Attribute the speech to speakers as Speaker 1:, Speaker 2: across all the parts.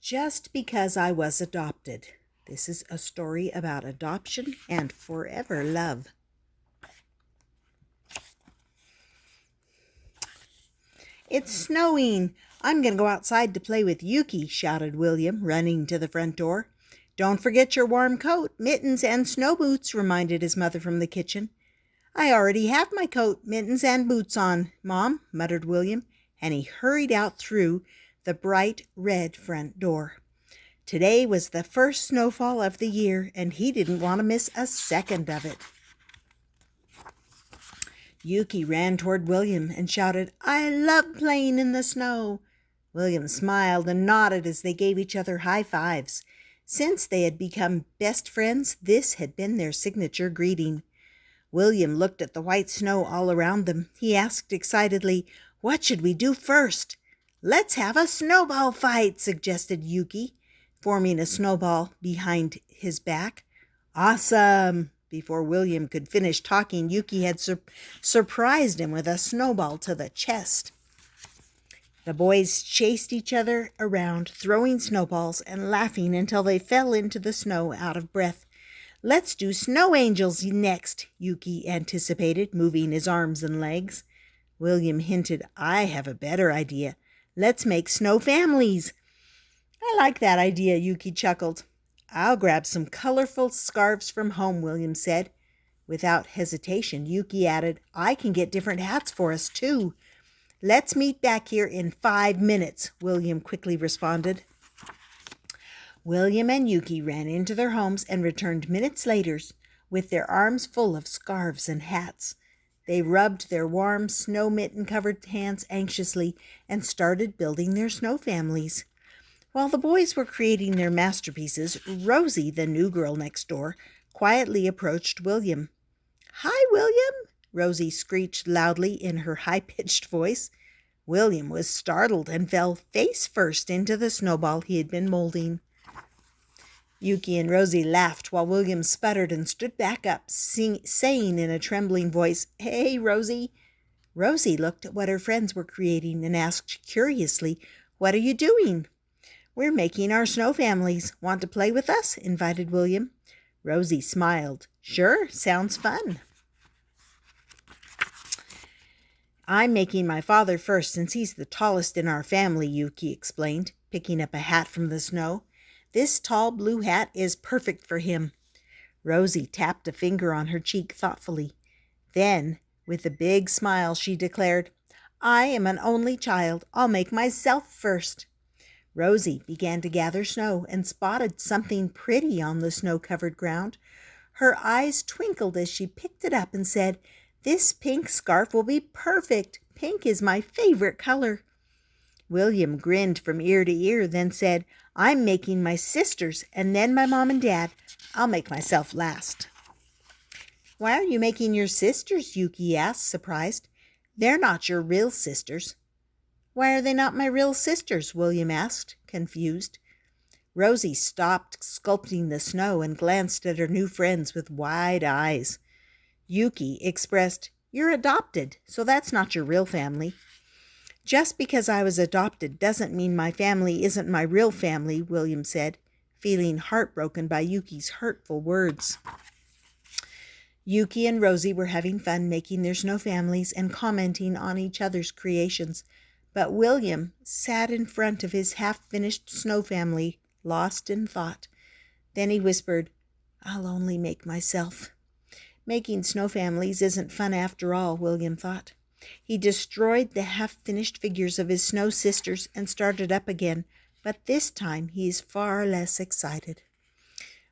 Speaker 1: Just because I was adopted. This is a story about adoption and forever love. It's snowing. I'm going to go outside to play with Yuki, shouted William, running to the front door. Don't forget your warm coat, mittens, and snow boots, reminded his mother from the kitchen. I already have my coat, mittens, and boots on, Mom, muttered William, and he hurried out through the bright red front door. Today was the first snowfall of the year, and he didn't want to miss a second of it. Yuki ran toward William and shouted, I love playing in the snow. William smiled and nodded as they gave each other high fives. Since they had become best friends, this had been their signature greeting. William looked at the white snow all around them. He asked excitedly, What should we do first? Let's have a snowball fight, suggested Yuki, forming a snowball behind his back. Awesome! Before William could finish talking, Yuki had surprised him with a snowball to the chest. The boys chased each other around, throwing snowballs and laughing until they fell into the snow out of breath. Let's do snow angels next, Yuki anticipated, moving his arms and legs. William hinted, I have a better idea. Let's make snow families. I like that idea, Yuki chuckled. I'll grab some colorful scarves from home, William said. Without hesitation, Yuki added, I can get different hats for us, too. Let's meet back here in 5 minutes, William quickly responded. William and Yuki ran into their homes and returned minutes later with their arms full of scarves and hats. They rubbed their warm, snow-mitten-covered hands anxiously and started building their snow families. While the boys were creating their masterpieces, Rosie, the new girl next door, quietly approached William. Hi, William, Rosie screeched loudly in her high-pitched voice. William was startled and fell face first into the snowball he had been molding. Yuki and Rosie laughed while William sputtered and stood back up, saying in a trembling voice, Hey, Rosie. Rosie looked at what her friends were creating and asked curiously, What are you doing? We're making our snow families. Want to play with us? Invited William. Rosie smiled. Sure, sounds fun. I'm making my father first since he's the tallest in our family, Yuki explained, picking up a hat from the snow. This tall blue hat is perfect for him. Rosie tapped a finger on her cheek thoughtfully. Then, with a big smile, she declared, I am an only child. I'll make myself first. Rosie began to gather snow and spotted something pretty on the snow-covered ground. Her eyes twinkled as she picked it up and said, This pink scarf will be perfect. Pink is my favorite color. William grinned from ear to ear, then said, I'm making my sisters and then my mom and dad. I'll make myself last. Why are you making your sisters? Yuki asked, surprised. They're not your real sisters. Why are they not my real sisters? William asked, confused. Rosie stopped sculpting the snow and glanced at her new friends with wide eyes. Yuki expressed, You're adopted, so that's not your real family. Just because I was adopted doesn't mean my family isn't my real family, William said, feeling heartbroken by Yuki's hurtful words. Yuki and Rosie were having fun making their snow families and commenting on each other's creations, but William sat in front of his half-finished snow family, lost in thought. Then he whispered, I'll only make myself. Making snow families isn't fun after all, William thought. He destroyed the half-finished figures of his snow sisters and started up again, but this time he is far less excited.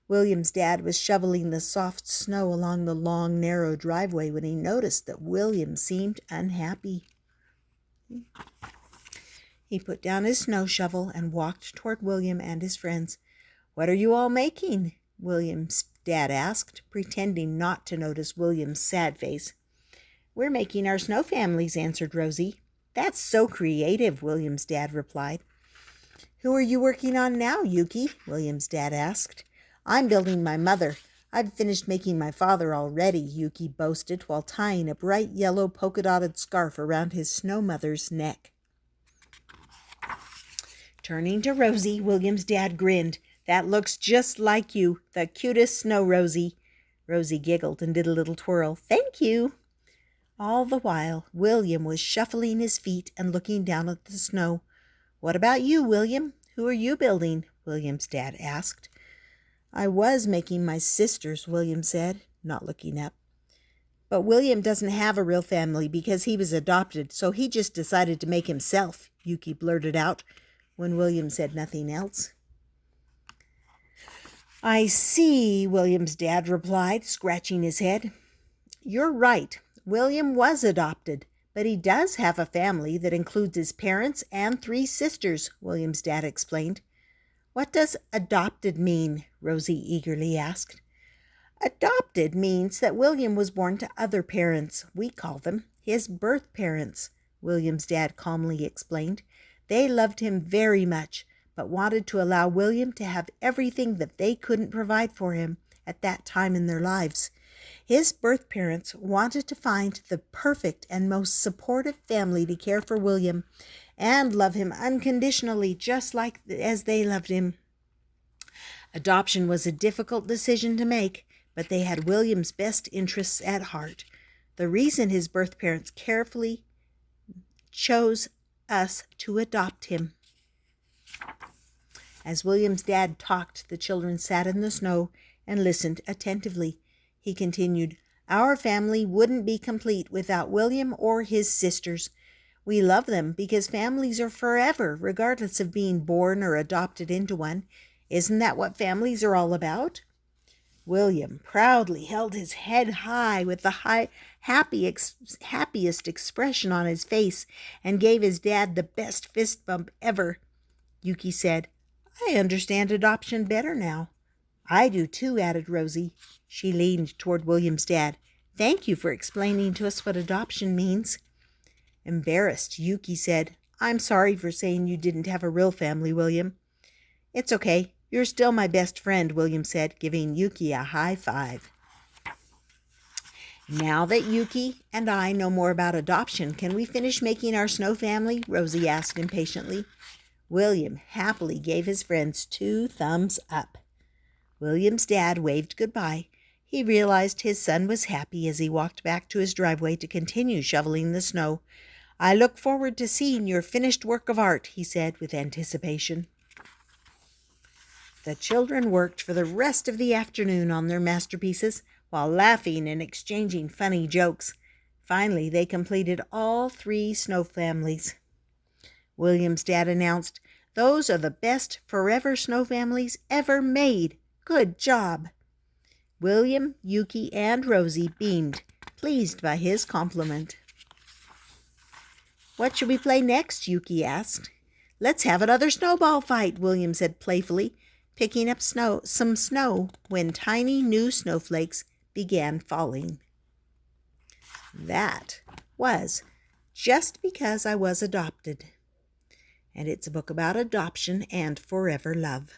Speaker 1: William's dad was shoveling the soft snow along the long, narrow driveway when he noticed that William seemed unhappy. He put down his snow shovel and walked toward William and his friends. What are you all making? William's dad asked, pretending not to notice William's sad face. We're making our snow families, answered Rosie. That's so creative, William's dad replied. Who are you working on now, Yuki? William's dad asked. I'm building my mother. I've finished making my father already, Yuki boasted while tying a bright yellow polka-dotted scarf around his snow mother's neck. Turning to Rosie, William's dad grinned. "That looks just like you, the cutest snow, Rosie." Rosie giggled and did a little twirl. "Thank you." All the while, William was shuffling his feet and looking down at the snow. "What about you, William? Who are you building?" William's dad asked. "I was making my sisters," William said, not looking up. "But William doesn't have a real family because he was adopted, so he just decided to make himself," Yuki blurted out when William said nothing else. "I see," William's dad replied, scratching his head. "You're right. William was adopted, but he does have a family that includes his parents and 3 sisters," William's dad explained. "What does adopted mean?" Rosie eagerly asked. "Adopted means that William was born to other parents. We call them his birth parents," William's dad calmly explained. "They loved him very much, but wanted to allow William to have everything that they couldn't provide for him at that time in their lives. His birth parents wanted to find the perfect and most supportive family to care for William and love him unconditionally, just like as they loved him. Adoption was a difficult decision to make, but they had William's best interests at heart. The reason his birth parents carefully chose us to adopt him." As William's dad talked, the children sat in the snow and listened attentively. He continued, "Our family wouldn't be complete without William or his sisters. We love them because families are forever, regardless of being born or adopted into one. Isn't that what families are all about?" William proudly held his head high with the happiest expression on his face and gave his dad the best fist bump ever. Yuki said, "I understand adoption better now." "I do too," added Rosie. She leaned toward William's dad. "Thank you for explaining to us what adoption means." Embarrassed, Yuki said, "I'm sorry for saying you didn't have a real family, William." "It's okay. You're still my best friend," William said, giving Yuki a high five. "Now that Yuki and I know more about adoption, can we finish making our snow family?" Rosie asked impatiently. William happily gave his friends 2 thumbs up. William's dad waved goodbye. He realized his son was happy as he walked back to his driveway to continue shoveling the snow. "I look forward to seeing your finished work of art," he said with anticipation. The children worked for the rest of the afternoon on their masterpieces while laughing and exchanging funny jokes. Finally, they completed all 3 snow families. William's dad announced, "Those are the best forever snow families ever made. Good job." William, Yuki, and Rosie beamed, pleased by his compliment. "What shall we play next?" Yuki asked. "Let's have another snowball fight," William said playfully, picking up some snow when tiny new snowflakes began falling. That was Just Because I Was Adopted. And it's a book about adoption and forever love.